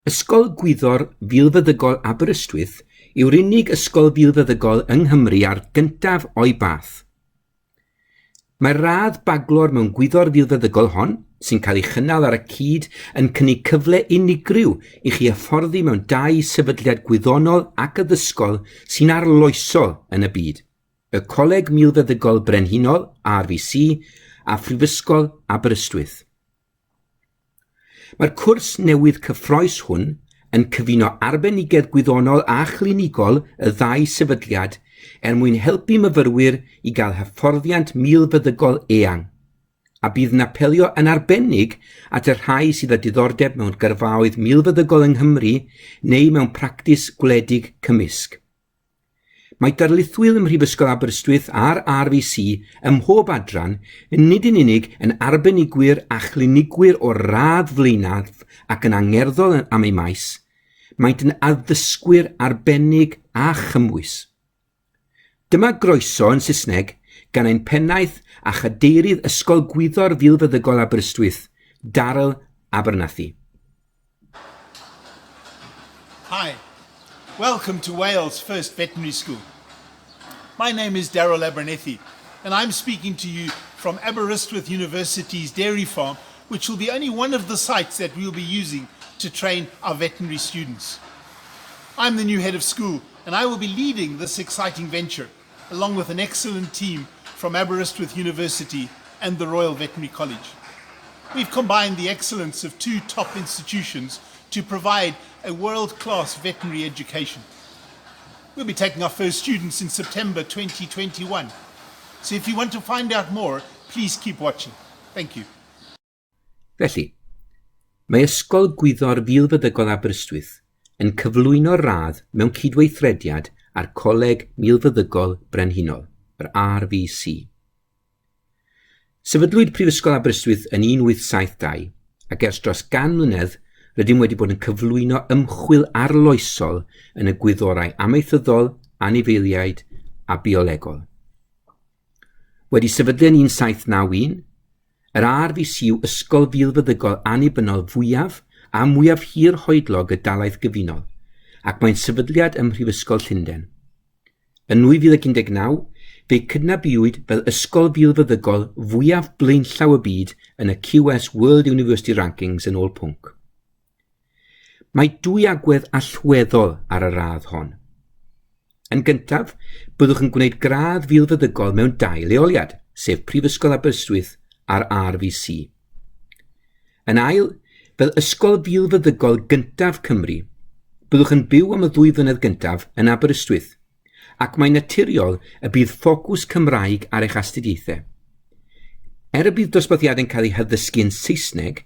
Ysgol Gwyddor Milfeddygaeth Aberystwyth yw'r unig ysgol milfeddygol yng Nghymru a'r gyntaf o'i bath. Mae'r radd baglor mewn gwyddor milfeddygol hon, sy'n cael ei chynnal ar y cyd, yn cynnig cyfle unigryw i chi hyfforddi mewn 2 sefydliad gwyddonol ac addysgol sy'n arloesol yn y byd. Y Coleg Milfeddygol Brenhinol, RVC, a Prifysgol Aberystwyth. Mae'r cwrs newydd cyffroes hwn yn cyfuno arbenigedd gwyddonol a chlinigol y 2 sefydliad mwyn helpu myfyrwyr i gael hyfforddiant milfeddygol eang, a bydd yn apelio yn arbennig at y rhai sydd â diddordeb mewn gyrfaoedd milfeddygol yng Nghymru neu mewn practis gwledig cymysg. Mae darlithwyr ym Mhrifysgol Aberystwyth a'r RVC ym mhob adran yn nid yn unig yn arbenigwyr a chlinigwyr o radd flaenaf ac yn angerddol am ei maes, maent yn addysgwyr arbennig a chymwys. Dyma groeso yn Saesneg gan ein pennaeth a chadeirydd Ysgol Gwyddor Milfeddygol Aberystwyth, Daryl Abernathy. Hi, welcome to Wales' first veterinary school. My name is Daryl Abernathy, and I'm speaking to you from Aberystwyth University's dairy farm, which will be only one of the sites that we'll be using to train our veterinary students. I'm the new head of school, and I will be leading this exciting venture, along with an excellent team from Aberystwyth University and the Royal Veterinary College. We've combined the excellence of 2 top institutions to provide a world-class veterinary education. We'll be taking our first students in September 2021. So if you want to find out more, please keep watching. Thank you. Felly, mae Ysgol Gwyddor Milfeddygol Aberystwyth yn cyflwyno radd mewn cydweithrediad â'r Coleg Milfeddygol Brenhinol, yr RVC. Sefydlwyd Prifysgol Aberystwyth yn 1872 ac ers dros 100 mlynedd rydym wedi bod yn cyflwyno ymchwil arloesol yn y gwyddorau amaethyddol, anifeiliaid a biolegol. Wedi sefydlu yn 1791, yr RVC yw ysgol milfeddygol annibynnol fwyaf a mwyaf hir hoedlog y dalaith gyfunol, ac mae'n sefydliad ym Mhrifysgol Llundain. Yn 2019, fe cydnabuwyd fel ysgol milfeddygol fwyaf blaenllaw y byd yn y QS World University Rankings yn ôl pwnc. Mae 2 agwedd allweddol ar y radd hon. Yn gyntaf, byddwch yn gwneud gradd milfeddygol mewn 2 leoliad, sef Prifysgol Aberystwyth a'r RVC. Yn ail, fel ysgol milfeddygol gyntaf Cymru, byddwch yn byw am y 2 flynedd gyntaf yn Aberystwyth, ac mae'n naturiol y bydd ffocws Cymraeg ar eich astudiaethau. Y bydd dosbarthiadau'n cael eu haddysgu yn Saesneg,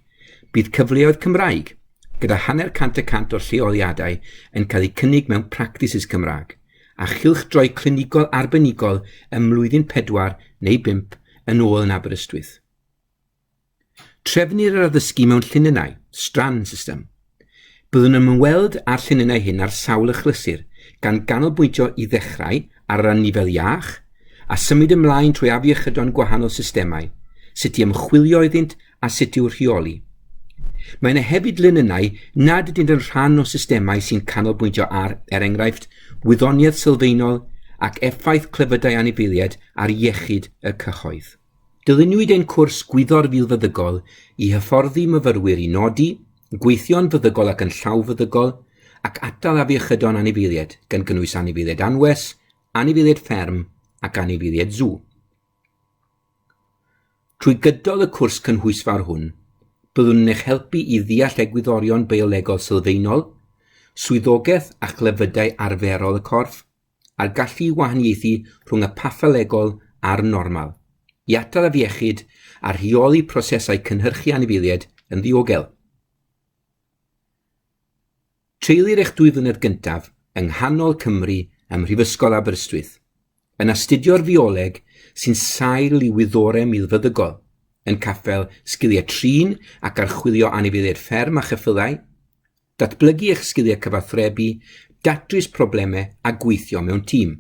bydd cyfleoedd Cymraeg, gyda 100% o'r lleoliadau yn cael eu cynnig mewn practices Cymraeg, a chylchdroi clinigol arbenigol ym mlwyddyn 4 neu 5 yn ôl yn Aberystwyth. Trefnir yr addysgu mewn lluniau, strand system. Byddwn yn ymweld â'r lluniau hyn ar sawl achlysur, gan ganolbwyntio i ddechrau ar yr nifel iach, a symud ymlaen trwy afiechydon gwahanol systemau, sut i ymchwilio iddynt a sut i'w rheoli. Mae yna hefyd luniau nad ydynt yn rhan o systemau sy'n canolbwyntio ar, enghraifft, wyddoniaeth sylfaenol ac effaith clefydau anifeiliaid ar iechyd y cyhoedd. Dilynwyd ein cwrs gwyddor milfeddygol i hyfforddi myfyrwyr i nodi, gweithio'n feddygol ac yn llawfeddygol, ac atal afiechydon anifeiliaid, gan gynnwys anifeiliaid anwes, anifeiliaid fferm ac anifeiliaid sŵ. Trwy gydol y cwrs cynhwysfawr hwn, byddwn yn eich helpu i ddeall egwyddorion biolegol sylfaenol, swyddogaeth a chlefydau arferol y corff, a'r gallu wahaniaethu rhwng y patholegol a'r normal, i atal afiechyd a rheoli prosesau cynhyrchu anifeiliaid yn ddiogel. Treulir eich 2 flynedd gyntaf yng nghanol Cymru ym Mhrifysgol Aberystwyth, yn astudio'r fioleg sy'n sail i wyddorau milfeddygol, yn caffel sgiliau trin ac archwilio anifeiliaid fferm a cheffylau, datblygu eich sgiliau cyfathrebu, datrys problemau a gweithio mewn tîm.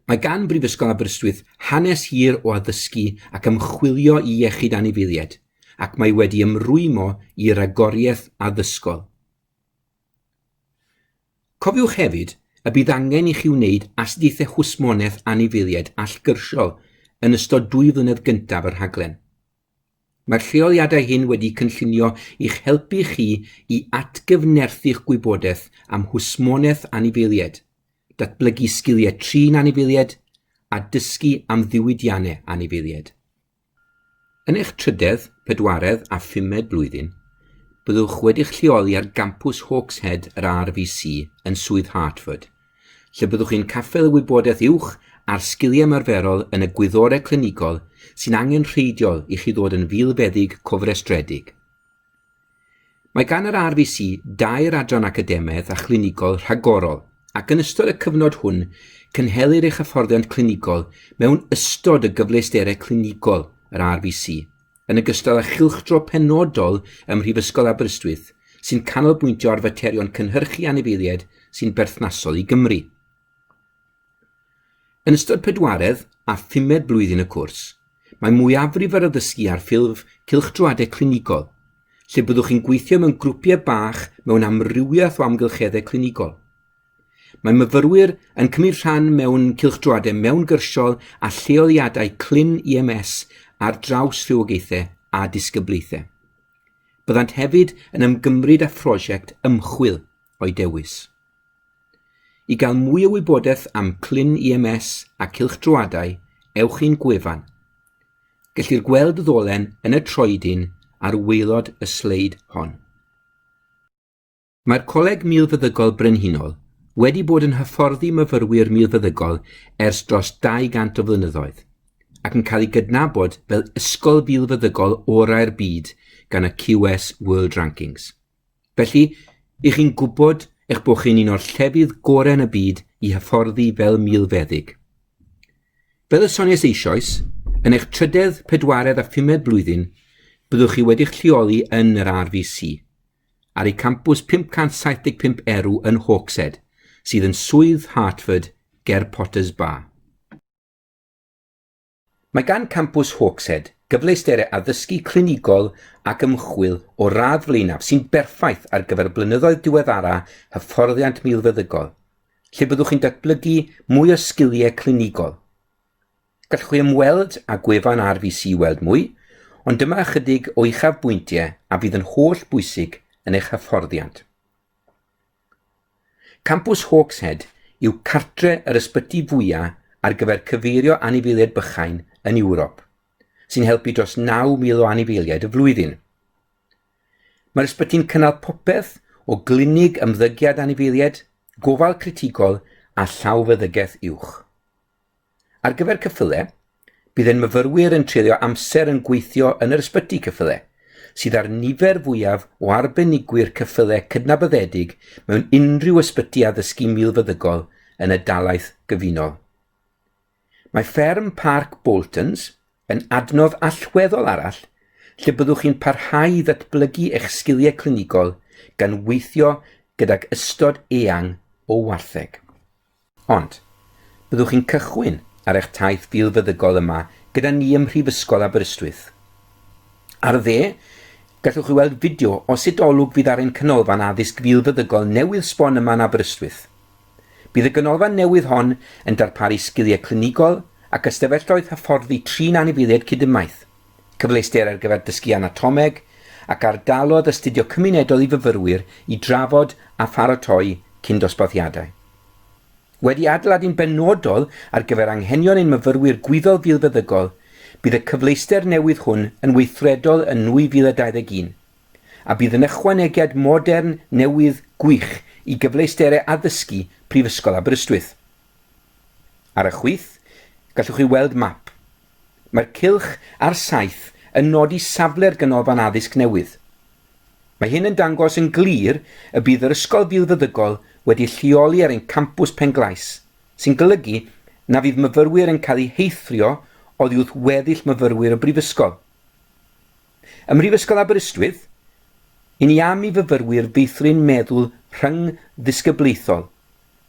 Mae gan Prifysgol Aberystwyth hanes hir o addysgu ac ymchwilio i iechyd anifeiliaid, ac mae wedi ymrwymo i rhagoriaeth addysgol, Cofiwch hefyd y bydd angen i chi wneud astudiaethau hwsmonaeth anifeiliaid allgyrsiol yn ystod 2 flynedd gyntaf yr rhaglen. Mae'r lleoliadau hyn wedi cynllunio i'ch helpu chi i atgyfnerthu'ch gwybodaeth am hwsmonaeth anifeiliaid, datblygu sgiliau trin anifeiliaid a dysgu am ddiwydiannau anifeiliaid. Yn eich 3edd, 4edd a 5edd blwyddyn, byddwch wedi'ch lleoli ar gampws Hawkshead yr RVC yn Swydd Hartford, lle byddwch chi'n caffael y wybodaeth uwch a'r sgiliau ymarferol yn y gwyddorau clinigol sy'n angenrheidiol i chi ddod yn filfeddyg cofrestredig. Mae gan yr RVC 2 adran academaidd a chlinigol rhagorol ac yn ystod y cyfnod hwn cynhelir eich hyfforddiant clinigol mewn ystod y gyfleusterau clinigol yr RVC, yn ogystal â chylchdro penodol ym Mhrifysgol Aberystwyth sy'n canolbwyntio ar faterion cynhyrchu anifeiliaid sy'n berthnasol i Gymru. Yn ystod 4edd a 5edd blwyddyn y cwrs, mae mwyafrif ar addysgu ar ffurf cylchdroadau clinigol, lle byddwch chi'n gweithio mewn grwpiau bach mewn amrywiaeth o amgylcheddau clinigol. Mae myfyrwyr yn cymryd rhan mewn cylchdroadau mewngyrsol a lleoliadau clin EMS ar draws rhywogaethau a disgyblaethau. Byddant hefyd yn ymgymryd â phrosiect ymchwil o'i dewis. I gael mwy o wybodaeth am clin EMS a cylchdroadau, ewch i'n gwefan. Gellir gweld y ddolen yn y troedyn ar waelod y sleid hon. Mae'r Coleg Milfeddygol Brenhinol wedi bod yn hyfforddi myfyrwyr milfeddygol ers dros 200 o flynyddoedd, ac yn cael ei gydnabod fel ysgol milfeddygol orau'r byd gan y QS World Rankings. Felly, i chi'n gwybod eich bod chi'n un o'r llefydd gorau yn y byd i hyfforddi fel milfeddyg. Fel y soniais eisoes, yn eich 3edd, 4edd a 5edd blwyddyn, byddwch chi wedi'ch lleoli yn yr RVC, ar ei campws 575 erw yn Hawkshead, sydd yn Swydd Hartford ger Potters Bar. Mae gan campws Hawkshead gyfleusterau addysgu clinigol ac ymchwil o radd flaenaf sy'n berffaith ar gyfer blynyddoedd diweddara hyfforddiant milfeddygol, lle byddwch chi'n datblygu mwy o sgiliau clinigol. Gallwch chi ymweld â gwefan RVC i weld mwy, ond dyma ychydig o uchafbwyntiau a fydd yn holl bwysig yn eich hyfforddiant. Campws Hawkshead yw cartre yr ysbyty fwyaf ar gyfer cyfeirio anifeiliaid bychain yn Ewrop, sy'n helpu dros 9,000 o anifeiliaid y flwyddyn. Mae'r ysbyty'n cynnal popeth o glinig ymddygiad anifeiliaid, gofal critigol a llawfeddygaeth uwch. Ar gyfer ceffylau, bydd ein myfyrwyr yn treulio amser yn gweithio yn yr ysbyty ceffylau, sydd ar nifer fwyaf o arbenigwyr ceffylau cydnabyddedig mewn unrhyw ysbyty addysgu milfeddygol yn y dalaith gyfunol. Mae fferm Parc Boltons yn adnodd allweddol arall lle byddwch chi'n parhau i ddatblygu eich sgiliau clinigol gan weithio gydag ystod eang o wartheg. Ond, byddwch chi'n cychwyn ar eich taith filfeddygol yma gyda ni ym Mhrifysgol Aberystwyth. Ar dde, gallwch chi weld fideo o sut olwg fydd ar ein canolfan addysg filfeddygol newydd sbon yma yn Aberystwyth. Bydd y ganolfan newydd hon yn darparu sgiliau clinigol ac ystafelloedd hyfforddi trin anifeiliaid cydymmaeth, cyfleuster ar gyfer dysgu anatomeg ac ardalodd astudio cymunedol i fyfyrwyr i drafod a pharatoi cyn dosbarthiadau. Wedi adeiladu'n benodol ar gyfer anghenion ein myfyrwyr gwyddol filfeddygol, bydd y cyfleuster newydd hwn yn weithredol yn 2021, a bydd yn ychwanegiad modern newydd gwych i gyfleusterau addysgu Prifysgol Aberystwyth. Ar y chwith, gallwch chi weld map. Mae'r cylch a'r saeth yn nodi safle'r ganolfan addysg newydd. Mae hyn yn dangos yn glir y bydd yr ysgol filfeddygol wedi lleoli ar ein campws Penglais, sy'n golygu na fydd myfyrwyr yn cael eu heithrio oddi wrth weddill myfyrwyr y brifysgol. Ym Mhrifysgol Aberystwyth, i ni am i fyfyrwyr feithrin meddwl rhyng ddisgyblaethol,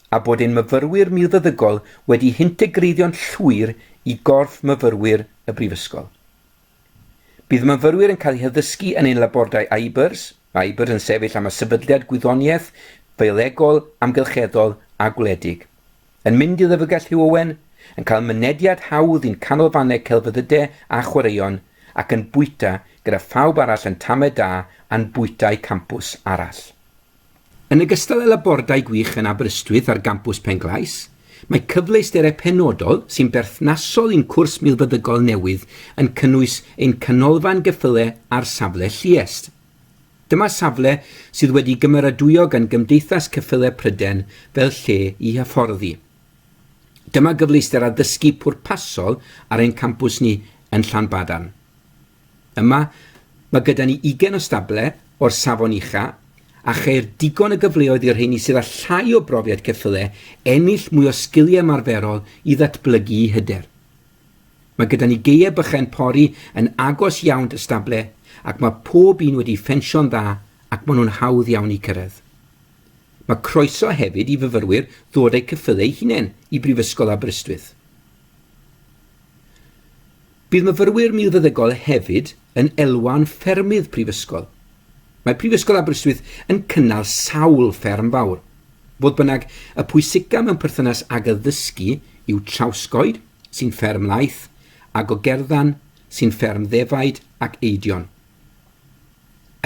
a bod ein myfyrwyr milfeddygol wedi hintegreiddio'n llwyr i gorff myfyrwyr y brifysgol. Bydd myfyrwyr yn cael eu haddysgu yn ein labordau Ibers yn sefyll am y sefydliad gwyddoniaeth fiolegol, amgylcheddol a gwledig. Yn mynd i Ddyfrgell Hugh Owen, yn cael mynediad hawdd i'n canolfannau celfyddydau a chwaraeon ac yn bwyta gyda phawb arall yn tamau da a'n bwytau campws arall. Yn ogystal â labordau gwych yn Aberystwyth ar gampws Penglais, mae cyfleusterau penodol sy'n berthnasol i'n cwrs milfeddygol newydd yn cynnwys ein canolfan geffylau ar safle Lluest. Dyma safle sydd wedi gymeradwyo gan Gymdeithas Ceffylau Pryden fel lle i hyfforddi. Dyma gyfleuster addysgu pwrpasol ar ein campws ni yn Llanbadarn. Yma, mae gyda ni 20 o stable o'r safon ucha a cheir digon y gyfleoedd i'r rheini sydd â llai o brofiad ceffylau ennill mwy o sgiliau ymarferol i ddatblygu i hyder. Mae gyda ni gaeau bychain pori yn agos iawn y stable ac mae pob un wedi ffensio'n dda ac maen nhw'n hawdd iawn i cyrraedd. Mae croeso hefyd i fyfyrwyr ddod eu ceffylau hunain i Prifysgol Aberystwyth. Bydd myfyrwyr milfeddygol hefyd yn elwan ffermydd Prifysgol. Mae Prifysgol Aberystwyth yn cynnal sawl fferm fawr. Fodd bynnag, y pwysica mewn perthynas ag addysgu yw Trawsgoed, sy'n fferm laeth, a Gogerdddan, sy'n fferm ddefaid ac eidion.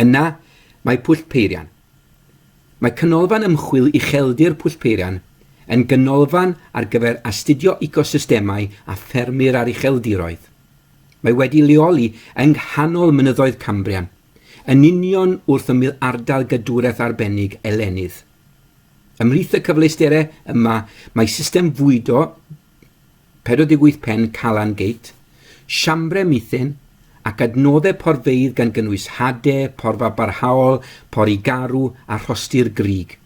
Yna, mae Pwllpeirian. Mae canolfan ymchwil ucheldir Pwllpeirian yn ganolfan ar gyfer astudio ecosystemau a ffermyr ar ucheldiroedd. Mae wedi leoli yng nghanol mynyddoedd Cambrian, yn union wrth ymyl ardal gadwraeth arbennig Elenydd. Ymhlith y cyfleusterau yma mae system fwydo 48 pen Calan Gate, siambrau mithyn ac adnoddau porfeidd gan gynnwys hadau, porfa barhaol, pori garw a rhostir grig.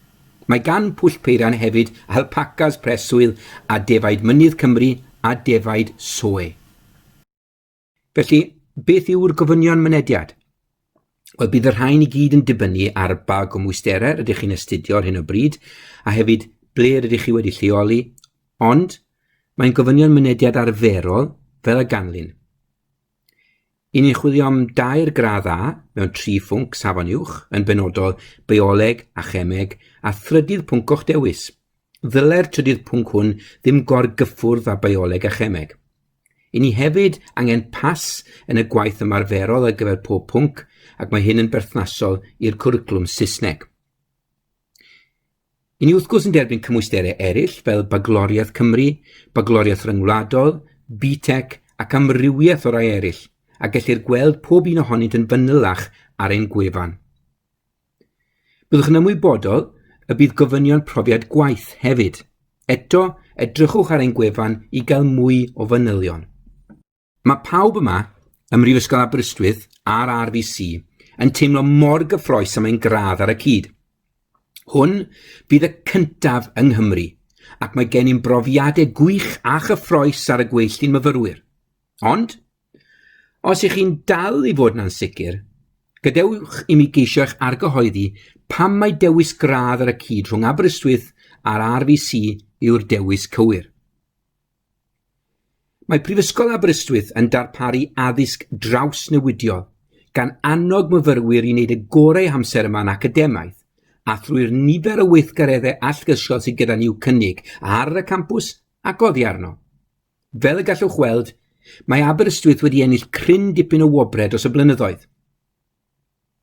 Mae gan Pwllpeirian hefyd alpacas preswyl a defaid mynydd Cymru a defaid soe. Felly, beth yw'r gofynion mynediad? Wel, bydd y rhain i gyd yn dibynnu ar bag o mwysterau rydych chi'n astudio ar hyn o bryd, a hefyd ble rydych chi wedi lleoli, ond mae'n gofynion mynediad arferol fel y ganlyn. I ni'n chwilio am 2 gradd A mewn 3 phwnc safon uwch, yn benodol bioleg a chemeg, a thrydydd pwnc o'ch dewis. Ddylai'r trydydd pwnc hwn ddim gorgyffwrdd â bioleg a chemeg. I ni hefyd angen pas yn y gwaith ymarferol ar gyfer pob pwnc, ac mae hyn yn berthnasol i'r cwricwlwm Saesneg. I ni wrth gwrs yn derbyn cymwysterau eraill fel Bagloriaeth Cymru, Bagloriaeth Ryngwladol, BTEC ac amrywiaeth o rai eraill, a gellir gweld pob un ohonynt yn fanylach ar ein gwefan. Byddwch yn ymwybodol y bydd gofynion profiad gwaith hefyd. Eto, edrychwch ar ein gwefan i gael mwy o fanylion. Mae pawb yma, ym Mhrifysgol Aberystwyth a'r RVC, yn teimlo mor gyffroes am ein gradd ar y cyd. Hwn bydd y cyntaf yng Nghymru, ac mae gen i'n brofiadau gwych a chyffroes ar y gweillyn myfyrwyr. Ond, os ych chi'n dal i fod na'n sicr, gadewch i mi geisio eich argyhoeddi pam mae dewis gradd ar y cyd rhwng Aberystwyth a'r RVC yw'r dewis cywir. Mae Prifysgol Aberystwyth yn darparu addysg draws newidiol, gan annog myfyrwyr i wneud y gorau amser yma'n academaidd, a thrwy'r nifer o weithgareddau allgylsiol sydd gyda ni'w cynnig ar y campws ac oddi arno. Fel y gallwch weld, mae Aberystwyth wedi ennill cryn dipyn o wobre dros y blynyddoedd.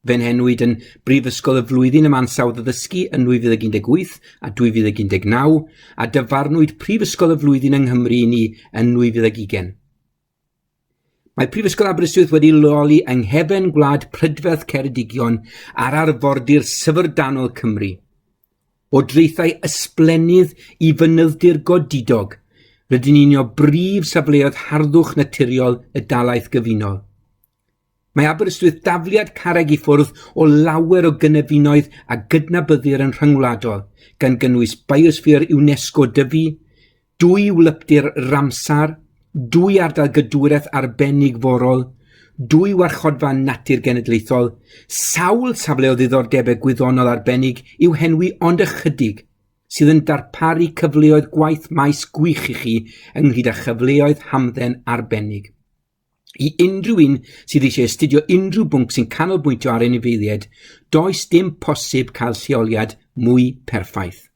Fe'n henwyd yn Prifysgol y Flwyddyn ym Ansawdd Addysgu yn 2018 a 2019, a dyfarnwyd Prifysgol y Flwyddyn yng Nghymru ni yn 2020. Mae Prifysgol Aberystwyth wedi leoli yng nghefn gwlad Prydferth Ceredigion ar arfordir syfrdanol Cymru. O draethau ysblenydd i fynydddir godidog, rydyn ni'n o brif safleoedd harddwch naturiol y dalaeth gyfunol. Mae Aberystwyth dafliad carreg i ffwrdd o lawer o gynefinoedd a gydnabyddir yn rhyngwladol, gan gynnwys biosffer UNESCO dyfu, 2 wlypdir Ramsar, 2 ardal gadwraeth arbennig forol, 2 warchodfa natur genedlaethol, sawl safle o ddiddordebau gwyddonol arbennig i'w henwi ond ychydig, sydd yn darparu cyfleoedd gwaith maes gwych i chi ynghyd â chyfleoedd hamdden arbennig. I unrhyw un sydd eisiau astudio unrhyw bwnc sy'n canolbwyntio ar anifeiliaid, does dim posib cael lleoliad mwy perffaith.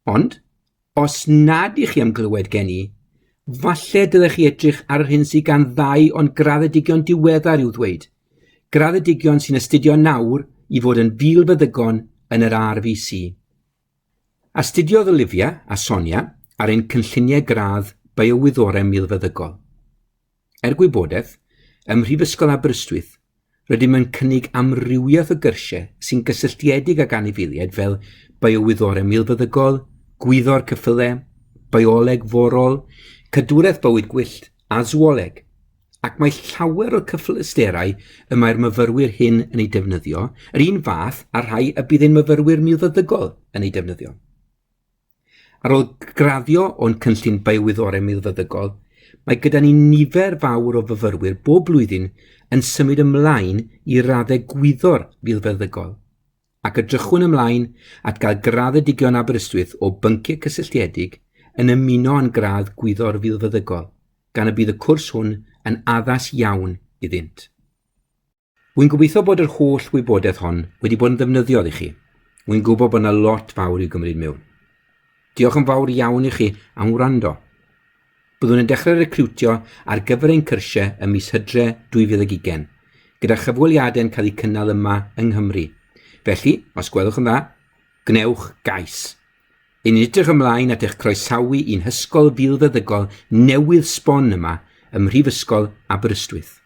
Ond, os nad ych chi am glywed gen i, falle dylech chi edrych ar yr hyn sydd gan ddau ond graddedigion diweddar i'w ddweud. Graddedigion sy'n astudio nawr i fod yn filfeddygon yn yr RVC. Astudiodd Olivia a Sonia ar ein cynlluniau gradd biowyddorau milfeddygol. Gwybodaeth, ym Mhrifysgol Aberystwyth, rydym yn cynnig amrywiaeth o gyrsiau sy'n gysylltiedig ag anifeiliaid fel biowyddorau milfeddygol, gwyddor ceffylau, bioleg forol, cadwraeth bywyd gwyllt a zwoleg, ac mae llawer o cyfleusterau y mae'r myfyrwyr hyn yn ei defnyddio, yr un fath a rhai y bydd ein myfyrwyr milfeddygol yn ei defnyddio. Ar ôl graddio o'n cynllun biowyddorau milfeddygol, mae gyda ni nifer fawr o fyfyrwyr bob blwyddyn yn symud ymlaen i raddau gwyddor milfeddygol, ac edrychwn ymlaen at gael graddedigion Aberystwyth o bynciau cysylltiedig yn ymuno yn gradd gwyddor filfeddygol, gan y bydd y cwrs hwn yn addas iawn iddynt. Wy'n gobeithio bod yr holl wybodaeth hon wedi bod yn ddefnyddiol i chi. Wy'n gwybod bod yna lot fawr i'w gymryd mewn. Diolch yn fawr iawn i chi am wrando. Byddwn yn dechrau recriwtio ar gyfer ein cyrsiau ym mis Hydref 2020, gyda chyfweliadau'n cael eu cynnal yma yng Nghymru. Felly, os gwelwch yn dda, gnewch gais. Yn edrych ymlaen at eich croesawu i'n hysgol filfeddygol newydd sbon yma ym Mhrifysgol Aberystwyth.